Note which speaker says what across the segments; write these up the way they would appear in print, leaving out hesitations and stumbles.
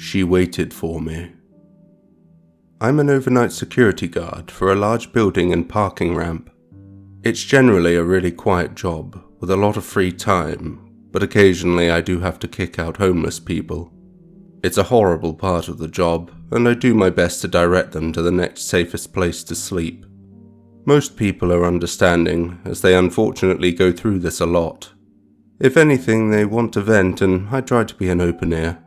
Speaker 1: She waited for me. I'm an overnight security guard for a large building and parking ramp. It's generally a really quiet job with a lot of free time, but occasionally I do have to kick out homeless people. It's a horrible part of the job, and I do my best to direct them to the next safest place to sleep. Most people are understanding, as they unfortunately go through this a lot. If anything, they want to vent, and I try to be an open ear.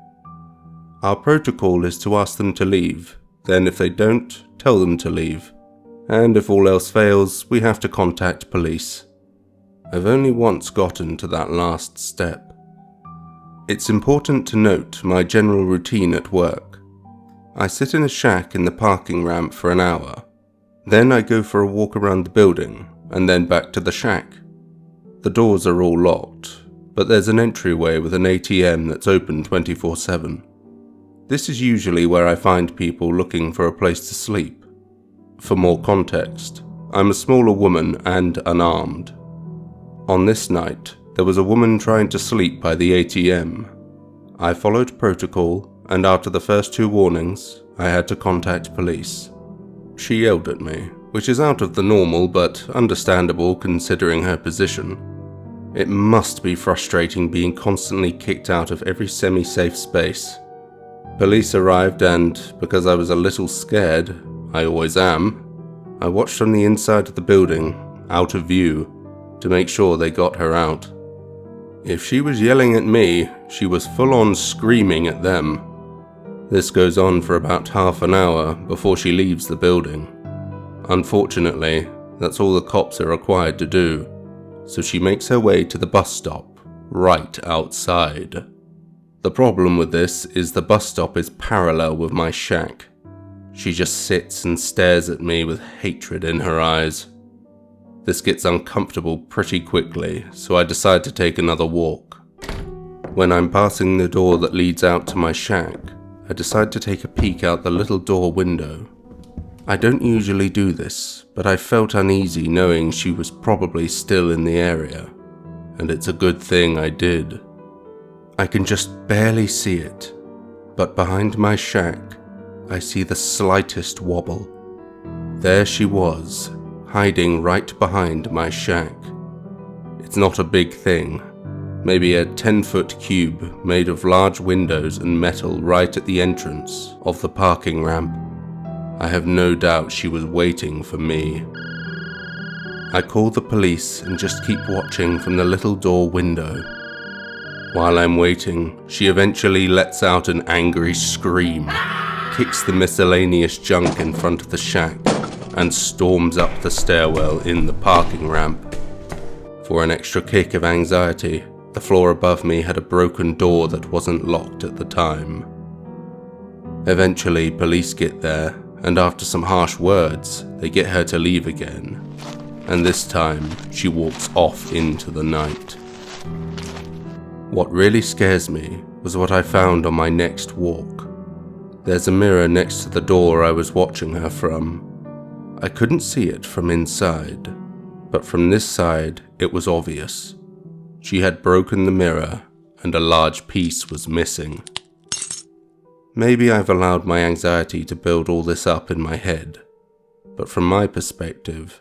Speaker 1: Our protocol is to ask them to leave, then if they don't, tell them to leave. And if all else fails, we have to contact police. I've only once gotten to that last step. It's important to note my general routine at work. I sit in a shack in the parking ramp for an hour. Then I go for a walk around the building, and then back to the shack. The doors are all locked, but there's an entryway with an ATM that's open 24/7. This is usually where I find people looking for a place to sleep. For more context, I'm a smaller woman and unarmed. On this night, there was a woman trying to sleep by the ATM. I followed protocol, and after the first 2 warnings, I had to contact police. She yelled at me, which is out of the normal but understandable considering her position. It must be frustrating being constantly kicked out of every semi-safe space. Police arrived and, because I was a little scared, I always am, I watched from the inside of the building, out of view, to make sure they got her out. If she was yelling at me, she was full-on screaming at them. This goes on for about half an hour before she leaves the building. Unfortunately, that's all the cops are required to do, so she makes her way to the bus stop, right outside. The problem with this is the bus stop is parallel with my shack. She just sits and stares at me with hatred in her eyes. This gets uncomfortable pretty quickly, so I decide to take another walk. When I'm passing the door that leads out to my shack, I decide to take a peek out the little door window. I don't usually do this, but I felt uneasy knowing she was probably still in the area, and it's a good thing I did. I can just barely see it, but behind my shack, I see the slightest wobble. There she was, hiding right behind my shack. It's not a big thing, maybe a 10-foot cube made of large windows and metal right at the entrance of the parking ramp. I have no doubt she was waiting for me. I call the police and just keep watching from the little door window. While I'm waiting, she eventually lets out an angry scream, kicks the miscellaneous junk in front of the shack, and storms up the stairwell in the parking ramp. For an extra kick of anxiety, the floor above me had a broken door that wasn't locked at the time. Eventually, police get there, and after some harsh words, they get her to leave again. And this time, she walks off into the night. What really scares me was what I found on my next walk. There's a mirror next to the door I was watching her from. I couldn't see it from inside, but from this side it was obvious. She had broken the mirror and a large piece was missing. Maybe I've allowed my anxiety to build all this up in my head, but from my perspective,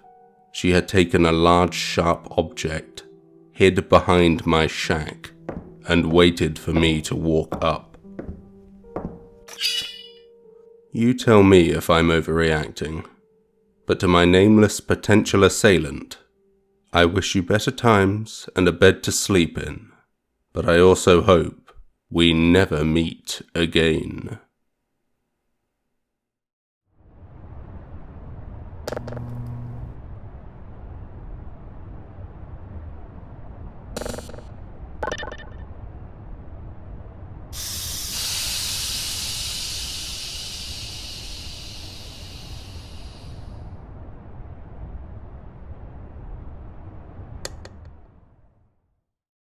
Speaker 1: she had taken a large sharp object, hid behind my shack, and waited for me to walk up. You tell me if I'm overreacting, but to my nameless potential assailant, I wish you better times and a bed to sleep in, but I also hope we never meet again.